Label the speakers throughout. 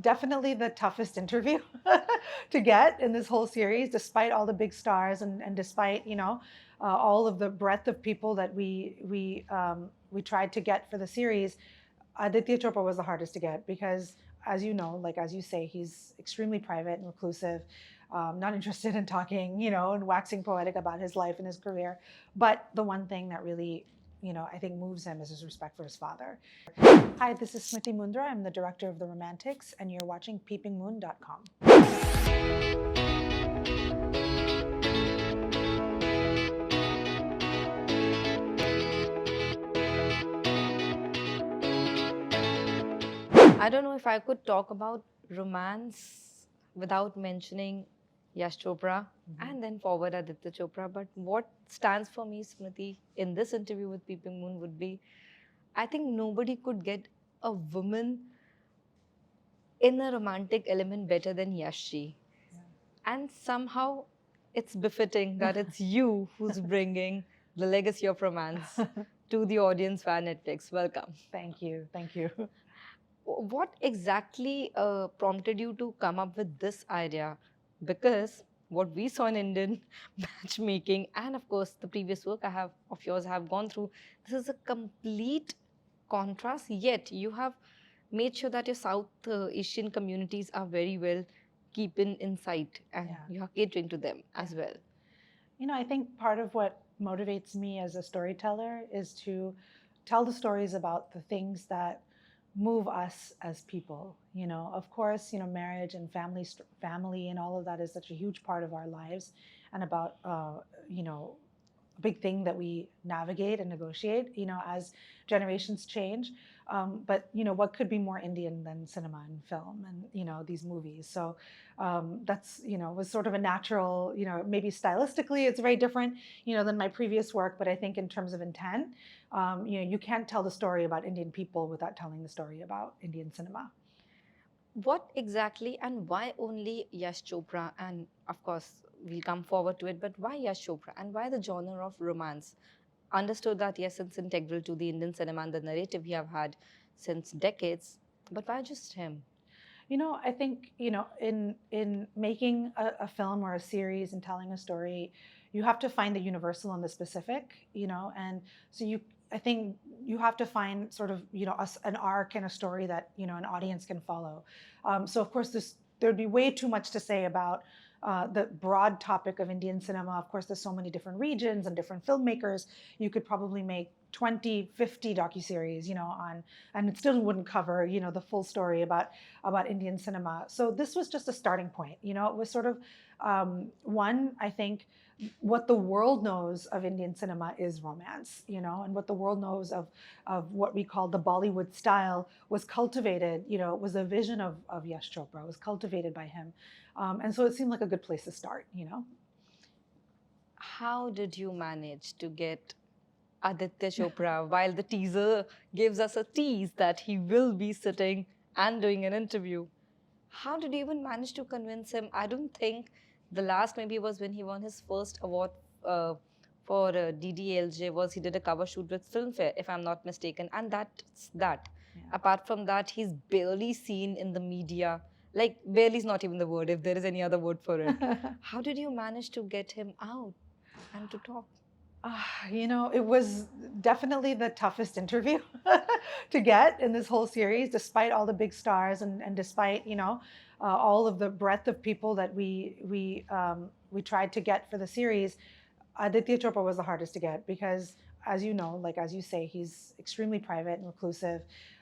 Speaker 1: definitely the toughest interview to get in this whole series, despite all the big stars and despite all of the breadth of people that we tried to get for the series. Aditya Chopra was the hardest to get because, as you know, like as you say, he's extremely private and reclusive, not interested in talking, and waxing poetic about his life and his career. But the one thing that really, I think moves him is his respect for his father. Hi, this is Smriti Mundhra. I'm the director of The Romantics, and you're watching peepingmoon.com.
Speaker 2: I don't know if I could talk about romance without mentioning Yash Chopra and then forward Aditya Chopra. But what stands for me, Smriti, in this interview with Peeping Moon would be I think nobody could get a woman in a romantic element better than Yashi. And somehow it's befitting that it's you who's bringing the legacy of romance to the audience via Netflix. Welcome.
Speaker 1: Thank you. Thank you.
Speaker 2: What exactly prompted you to come up with this idea? Because what we saw in Indian matchmaking, and of course the previous work I have of yours I have gone through, this is a complete contrast. Yet you have made sure that your South Asian communities are very well keeping in sight, and you are catering to them as well.
Speaker 1: I think part of what motivates me as a storyteller is to tell the stories about the things that move us as people. Of course, marriage and family and all of that is such a huge part of our lives, and about a big thing that we navigate and negotiate, as generations change. But what could be more Indian than cinema and film and these movies? So that's was sort of a natural. Maybe stylistically it's very different than my previous work, but I think in terms of intent, you can't tell the story about Indian people without telling the story about Indian cinema.
Speaker 2: What exactly and why only Yash Chopra? And of course, we'll come forward to it, but why Yash Chopra and why the genre of romance? Understood that, yes, it's integral to the Indian cinema and the narrative we have had since decades, but why just him?
Speaker 1: I think in making a film or a series and telling a story, you have to find the universal and the specific, and so I think you have to find sort of an arc and a story that an audience can follow. So of course there'd be way too much to say about the broad topic of Indian cinema. Of course, there's so many different regions and different filmmakers. You could probably make 20, 50 docuseries, on, and it still wouldn't cover, the full story about Indian cinema. So this was just a starting point. It was sort of one, I think, what the world knows of Indian cinema is romance, and what the world knows of what we call the Bollywood style was cultivated, was a vision of Yash Chopra, was cultivated by him. And so it seemed like a good place to start,
Speaker 2: How did you manage to get Aditya Chopra while the teaser gives us a tease that he will be sitting and doing an interview? How did you even manage to convince him? I don't think the last maybe was when he won his first award for DDLJ was he did a cover shoot with Filmfare, if I'm not mistaken, and that's that.
Speaker 1: Yeah.
Speaker 2: Apart from that, he's barely seen in the media. Like barely is not even the word, if there is any other word for it. How did you manage to get him out and to talk?
Speaker 1: It was definitely the toughest interview to get in this whole series, despite all the big stars and despite all of the breadth of people that we tried to get for the series. Aditya Chopra was the hardest to get because, as you know, like as you say, he's extremely private and reclusive,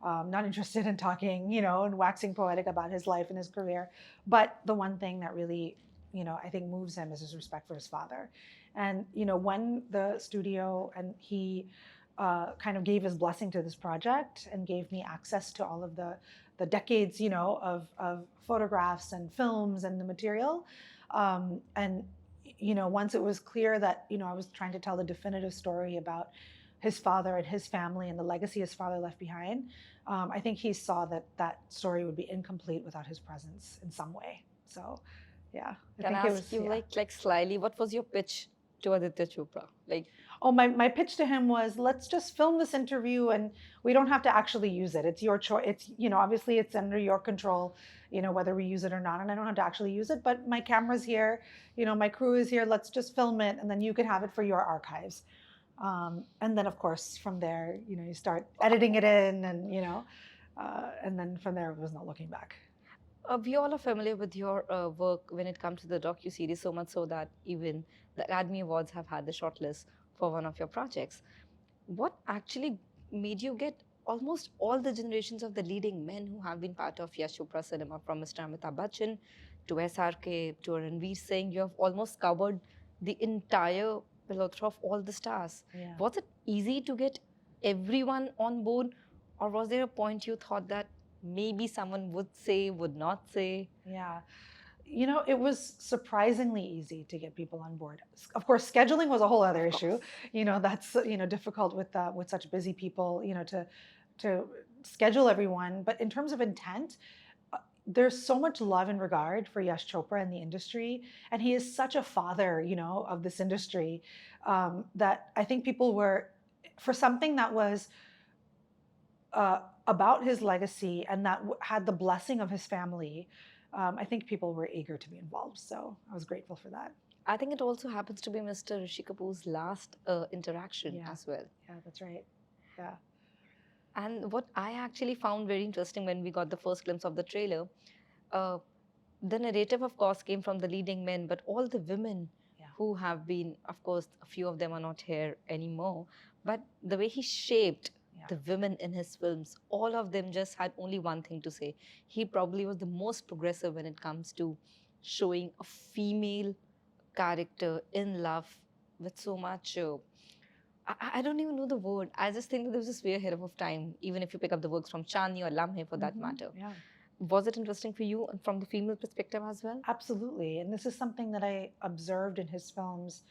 Speaker 1: not interested in talking, and waxing poetic about his life and his career. But the one thing that really, I think moves him is his respect for his father. And when the studio and he kind of gave his blessing to this project and gave me access to all of the decades, of photographs and films and the material, and once it was clear that I was trying to tell the definitive story about his father and his family and the legacy his father left behind, I think he saw that story would be incomplete without his presence in some way. So, yeah.
Speaker 2: Can I ask you, like slyly, what was your pitch to Aditya Chopra? Like,
Speaker 1: Oh, my pitch to him was, let's just film this interview and we don't have to actually use it. It's your choice. It's, obviously it's under your control, whether we use it or not. And I don't have to actually use it, but my camera's here, my crew is here. Let's just film it and then you can have it for your archives. And then of course from there, you start editing it in and then from there it was no looking back.
Speaker 2: we all are familiar with your work when it comes to the docu-series, so much so that even the Academy Awards have had the shortlist for one of your projects. What actually made you get almost all the generations of the leading men who have been part of Yash Chopra cinema, from Mr. Amitabh Bachchan to SRK to Ranveer Singh? You have almost covered the entire plethora of all the stars.
Speaker 1: Yeah.
Speaker 2: Was it easy to get everyone on board, or was there a point you thought that maybe someone would say, would not say?
Speaker 1: Yeah. It was surprisingly easy to get people on board. Of course, scheduling was a whole other issue. That's difficult with such busy people. To schedule everyone. But in terms of intent, there's so much love and regard for Yash Chopra in the industry, and he is such a father, of this industry, that I think people were, for something that was about his legacy and that had the blessing of his family. I think people were eager to be involved, so I was grateful for that.
Speaker 2: I think it also happens to be Mr. Rishi Kapoor's last interaction as well.
Speaker 1: Yeah, that's right. Yeah.
Speaker 2: And what I actually found very interesting when we got the first glimpse of the trailer, the narrative, of course, came from the leading men, but all the women who have been, of course, a few of them are not here anymore, but the way he shaped the women in his films, all of them just had only one thing to say. He probably was the most progressive when it comes to showing a female character in love with so much. I don't even know the word. I just think that this is way ahead of time, even if you pick up the works from Chandni or Lamhe for that matter.
Speaker 1: Yeah.
Speaker 2: Was it interesting for you from the female perspective as well?
Speaker 1: Absolutely. And this is something that I observed in his films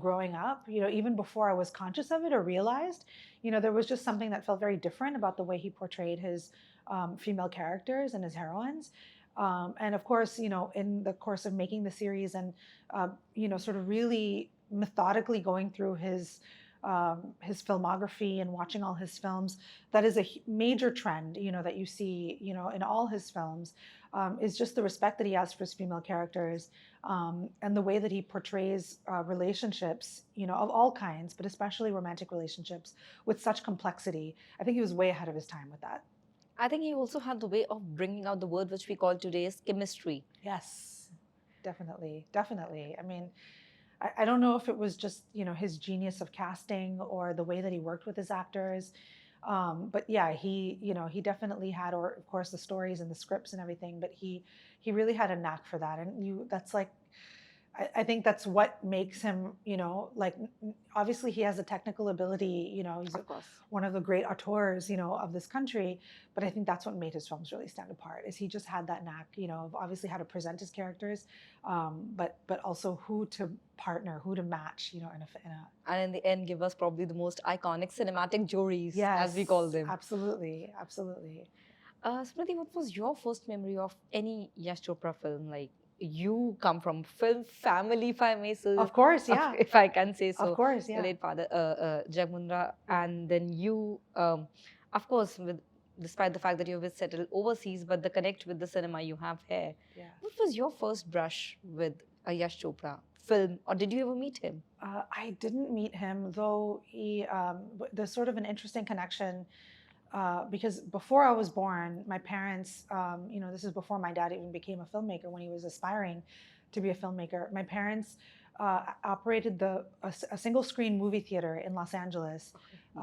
Speaker 1: growing up, even before I was conscious of it or realized, there was just something that felt very different about the way he portrayed his female characters and his heroines. And of course, in the course of making the series and, sort of really methodically going through his filmography and watching all his films, that is a major trend, that you see, in all his films, is just the respect that he has for his female characters, and the way that he portrays relationships, of all kinds, but especially romantic relationships, with such complexity. I think he was way ahead of his time with that.
Speaker 2: I think he also had the way of bringing out the word which we call today as chemistry.
Speaker 1: Yes, definitely, definitely. I mean, I don't know if it was just, his genius of casting or the way that he worked with his actors. But yeah, he definitely had, or of course the stories and the scripts and everything, but he really had a knack for that. And that's like, I think that's what makes him, like, obviously he has a technical ability, he's one of the great auteurs, of this country, but I think that's what made his films really stand apart, is he just had that knack, of obviously how to present his characters, but also who to partner, who to match,
Speaker 2: and in the end give us probably the most iconic cinematic jories, as we call them.
Speaker 1: Absolutely, absolutely.
Speaker 2: Smriti, what was your first memory of any Yash Chopra film? Like, you come from film family, if I may say.
Speaker 1: Of course, yeah.
Speaker 2: If I can say so.
Speaker 1: Of course, yeah.
Speaker 2: The late father, Jag Mundhra, and then you, of course, despite the fact that you've settled overseas, but the connect with the cinema you have here.
Speaker 1: Yeah.
Speaker 2: What was your first brush with a Yash Chopra film, or did you ever meet him?
Speaker 1: I didn't meet him, though there's sort of an interesting connection. Because before I was born, my parents, this is before my dad even became a filmmaker, when he was aspiring to be a filmmaker. My parents operated a single screen movie theater in Los Angeles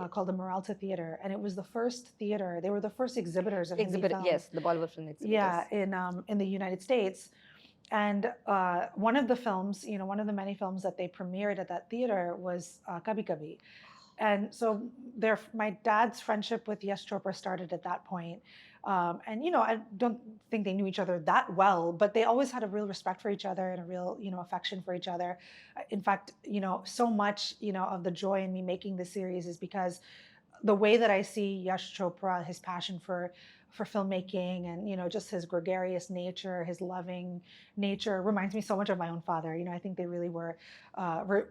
Speaker 1: called the Moralta Theater. And it was the first theater, they were the first exhibitors of Hindi films.
Speaker 2: Yes, the Bollywood film exhibitors.
Speaker 1: Yeah, in the United States. And one of the films, one of the many films that they premiered at that theater was Kabhi Kabhi. And so my dad's friendship with Yash Chopra started at that point. And, I don't think they knew each other that well, but they always had a real respect for each other and a real, affection for each other. In fact, so much, of the joy in me making this series is because the way that I see Yash Chopra, his passion for for filmmaking, and just his gregarious nature, his loving nature reminds me so much of my own father. I think they really were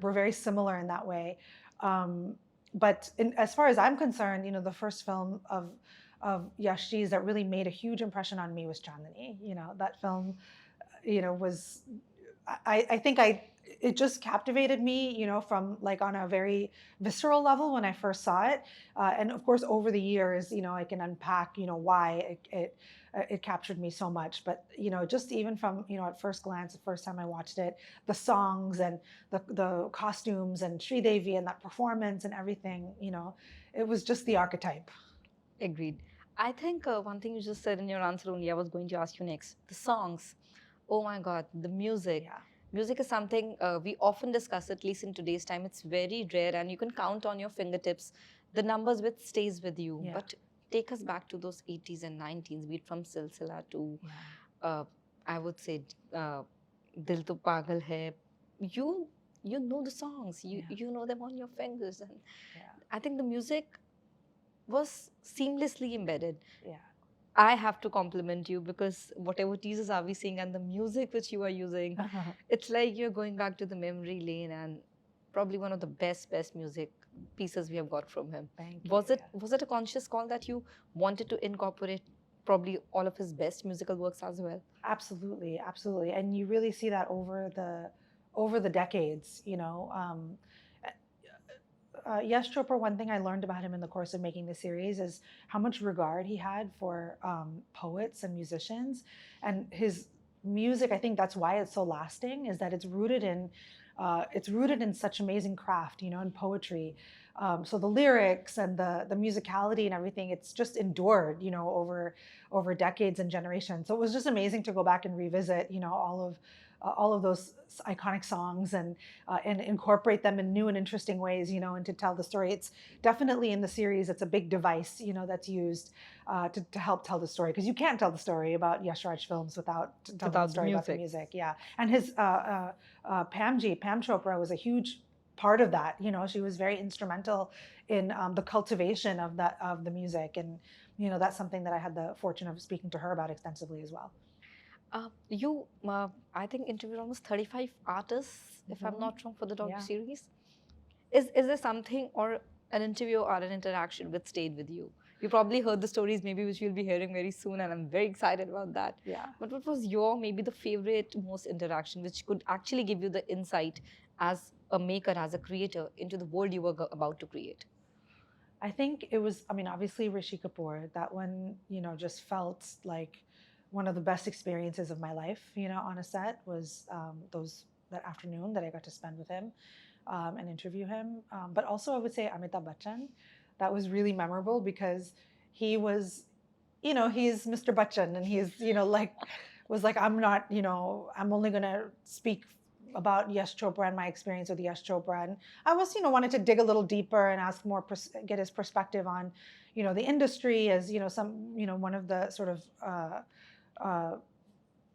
Speaker 1: very similar in that way. But as far as I'm concerned, the first film of Yashji's that really made a huge impression on me was Chandani. That film, was I think it just captivated me, from like on a very visceral level when I first saw it, and of course over the years, I can unpack, why it captured me so much. But just even from at first glance, the first time I watched it, the songs and the costumes and Sridevi and that performance and everything, it was just the archetype.
Speaker 2: Agreed. I think one thing you just said in your answer only, I was going to ask you next. The songs. Oh my God, the music.
Speaker 1: Yeah.
Speaker 2: Music is something we often discuss, at least in today's time. It's very rare, and you can count on your fingertips the numbers which stays with you.
Speaker 1: Yeah.
Speaker 2: But take us back to those 80s and 90s, be it from Silsila to, I would say, Dil To Pagal Hai. You know the songs. You know them on your fingers, and I think the music was seamlessly embedded.
Speaker 1: Yeah.
Speaker 2: I have to compliment you because whatever teasers are we seeing and the music which you are using, it's like you're going back to the memory lane, and probably one of the best music pieces we have got from him.
Speaker 1: Thank you.
Speaker 2: Was it a conscious call that you wanted to incorporate probably all of his best musical works as well?
Speaker 1: Absolutely, absolutely, and you really see that over the decades. Yash Chopra, one thing I learned about him in the course of making the series is how much regard he had for poets and musicians, and his music. I think that's why it's so lasting. Is that it's rooted in such amazing craft, and poetry. So the lyrics and the musicality and everything, it's just endured, over decades and generations. So it was just amazing to go back and revisit, all of those iconic songs and incorporate them in new and interesting ways, and to tell the story. It's definitely in the series. It's a big device, that's used to help tell the story, because you can't tell the story about Yash Raj films without telling the story about the music. Yeah, and his Pam Chopra was a huge part of that. She was very instrumental in the cultivation of the music, and that's something that I had the fortune of speaking to her about extensively as well.
Speaker 2: I think, interviewed almost 35 artists, if I'm not wrong, for the docu-series. Is there something or an interview or an interaction which stayed with you? You probably heard the stories, maybe, which we'll be hearing very soon, and I'm very excited about that.
Speaker 1: Yeah.
Speaker 2: But what was your, maybe, the favorite, most interaction, which could actually give you the insight as a maker, as a creator, into the world you were about to create?
Speaker 1: I think it was, obviously Rishi Kapoor. That one, just felt like one of the best experiences of my life, on a set, was that afternoon that I got to spend with him and interview him. But also I would say Amitabh Bachchan. That was really memorable because he was, he's Mr. Bachchan, and he's, was like, I'm not, I'm only going to speak about Yash Chopra and my experience with Yash Chopra. And I was, wanted to dig a little deeper and ask more, get his perspective on, the industry as, one of the sort of,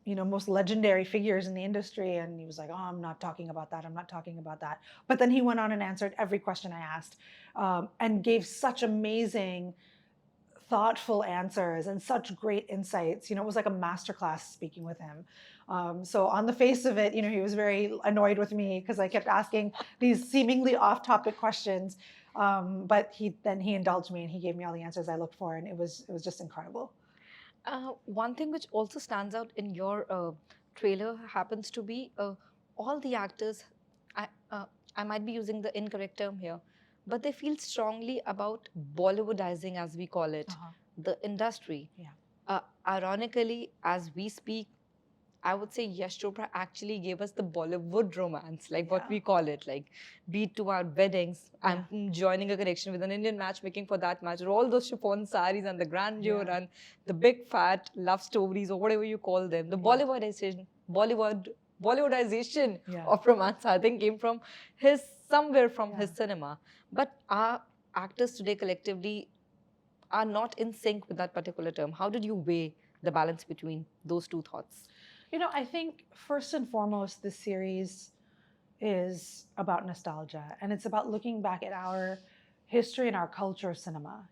Speaker 1: most legendary figures in the industry. And he was like, oh, I'm not talking about that. I'm not talking about that. But then he went on and answered every question I asked, and gave such amazing, thoughtful answers and such great insights. It was like a masterclass speaking with him. So on the face of it, he was very annoyed with me because I kept asking these seemingly off-topic questions. But he indulged me and he gave me all the answers I looked for, and it was just incredible.
Speaker 2: One thing which also stands out in your trailer happens to be all the actors. I might be using the incorrect term here, but they feel strongly about Bollywoodizing, as we call it, the industry.
Speaker 1: Yeah.
Speaker 2: Ironically, as we speak, I would say Yash Chopra actually gave us the Bollywood romance, like what we call it, like be it to our weddings. I'm joining a connection with an Indian Matchmaking for that matter. All those chiffon saris and the grandeur and the big fat love stories, or whatever you call them, the Bollywoodization of romance, I think, came from somewhere from his cinema. But our actors today collectively are not in sync with that particular term. How did you weigh the balance between those two thoughts?
Speaker 1: I think first and foremost, this series is about nostalgia, and it's about looking back at our history and our culture of cinema,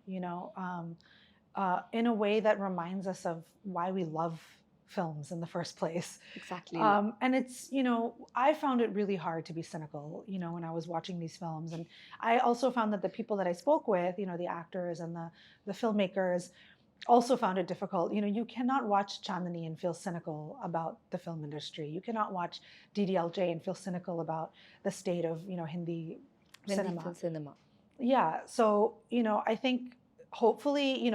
Speaker 1: in a way that reminds us of why we love films in the first place.
Speaker 2: Exactly.
Speaker 1: And it's, I found it really hard to be cynical, when I was watching these films. And I also found that the people that I spoke with, the actors and the filmmakers, also found it difficult. You cannot watch Chandni and feel cynical about the film industry. You cannot watch DDLJ and feel cynical about the state of, Hindi cinema.
Speaker 2: Cinema.
Speaker 1: Yeah. So, I think hopefully,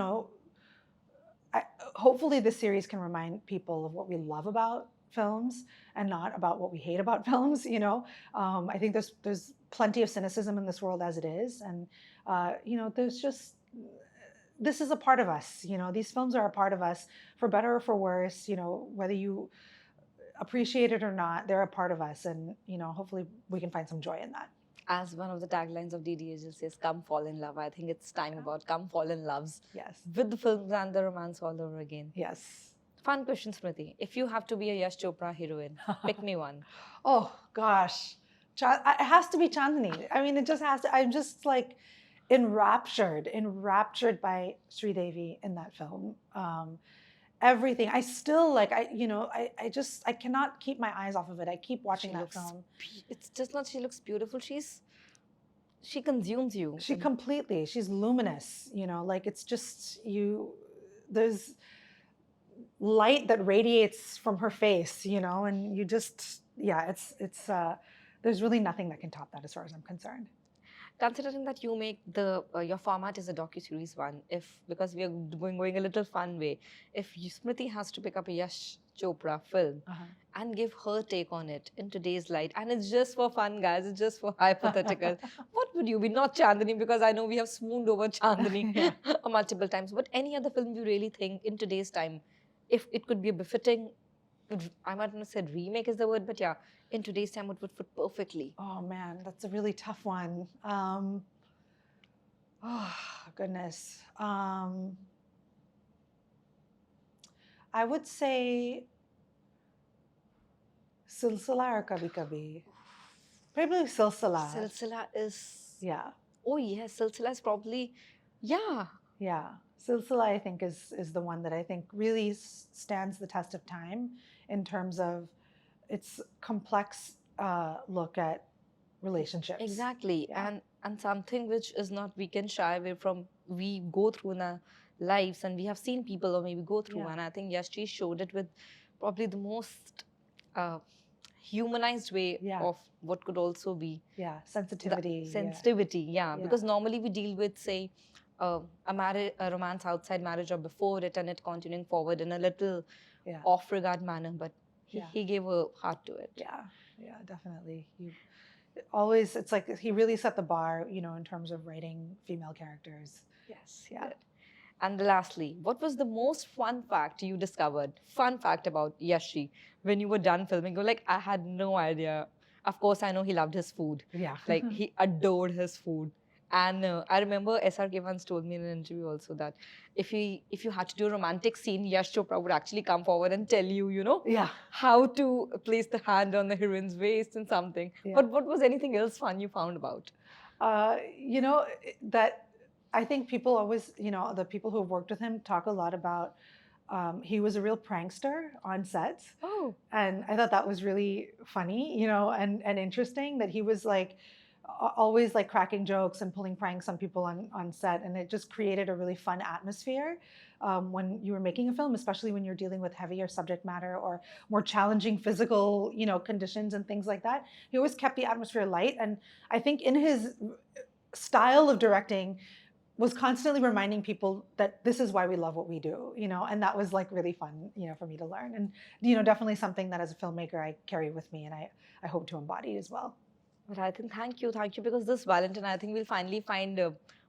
Speaker 1: hopefully this series can remind people of what we love about films and not about what we hate about films. I think there's plenty of cynicism in this world as it is, and there's just, this is a part of us. These films are a part of us, for better or for worse. Whether you appreciate it or not, they're a part of us, and hopefully we can find some joy in that.
Speaker 2: As one of the taglines of DDHL says, "Come fall in love." I think it's time about come fall in loves.
Speaker 1: Yes.
Speaker 2: With the films and the romance all over again.
Speaker 1: Yes.
Speaker 2: Fun question, Smriti. If you have to be a Yash Chopra heroine, pick me one.
Speaker 1: Oh gosh, it has to be Chandni. I mean, it just has to. I'm just like enraptured by Sridevi in that film. Everything. I still I cannot keep my eyes off of it. I keep watching that film.
Speaker 2: It's just not she looks beautiful. She consumes you.
Speaker 1: She completely. She's luminous. It's just there's light that radiates from her face. And you just, it's there's really nothing that can top that as far as I'm concerned.
Speaker 2: Considering that you make your format is a docuseries one, because we are going a little fun way, if Smriti has to pick up a Yash Chopra film and give her take on it in today's light, and it's just for fun, guys, it's just for hypothetical, what would you be? Not Chandni, because I know we have swooned over Chandni multiple times, but any other film you really think in today's time, if it could be a befitting, I might not have said remake is the word, but yeah, in today's time, it would fit perfectly.
Speaker 1: Oh man, that's a really tough one. Oh goodness. I would say Silsila or Kabhi Kabhi. Probably Silsila.
Speaker 2: Silsila is...
Speaker 1: Yeah.
Speaker 2: Oh yes, Silsila is probably... Yeah.
Speaker 1: Yeah. Silsila, I think, is the one that I think really stands the test of time in terms of its complex look at relationships.
Speaker 2: Exactly. Yeah. And something which is not we can shy away from, we go through in our lives, and we have seen people or maybe go through, and I think Yashji showed it with probably the most humanized way of what could also be
Speaker 1: sensitivity.
Speaker 2: Sensitivity, because normally we deal with, say, a romance outside marriage or before it, and it continuing forward in a little off-regard manner, but he gave a heart to it.
Speaker 1: Yeah, definitely. It's like he really set the bar, in terms of writing female characters.
Speaker 2: Yes, yeah. And lastly, what was the most fun fact you discovered? Fun fact about Yashi when you were done filming? You're like, I had no idea. Of course, I know he loved his food.
Speaker 1: Yeah.
Speaker 2: Like, he adored his food. And I remember SRK once told me in an interview also that if you had to do a romantic scene, Yash Chopra would actually come forward and tell you, how to place the hand on the heroine's waist and something. Yeah. But what was anything else fun you found about?
Speaker 1: That I think people always, the people who have worked with him talk a lot about he was a real prankster on sets.
Speaker 2: Oh.
Speaker 1: And I thought that was really funny, and interesting that he was like, always like cracking jokes and pulling pranks on people on set, and it just created a really fun atmosphere when you were making a film, especially when you're dealing with heavier subject matter or more challenging physical conditions and things like that. He always kept the atmosphere light, and I think in his style of directing was constantly reminding people that this is why we love what we do, and that was like really fun, for me to learn, and definitely something that as a filmmaker I carry with me, and I hope to embody as well.
Speaker 2: But I think thank you, because this Valentine, I think we'll finally find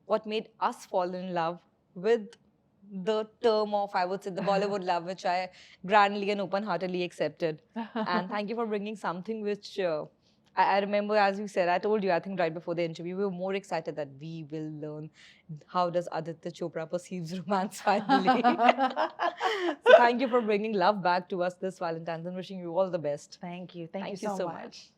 Speaker 2: what made us fall in love with the term of, I would say, the Bollywood love, which I grandly and open-heartedly accepted. And thank you for bringing something which I remember, as you said, I told you, I think right before the interview, we were more excited that we will learn how does Aditya Chopra perceives romance finally. So thank you for bringing love back to us this Valentine's, and wishing you all the best.
Speaker 1: Thank you. Thank you so much.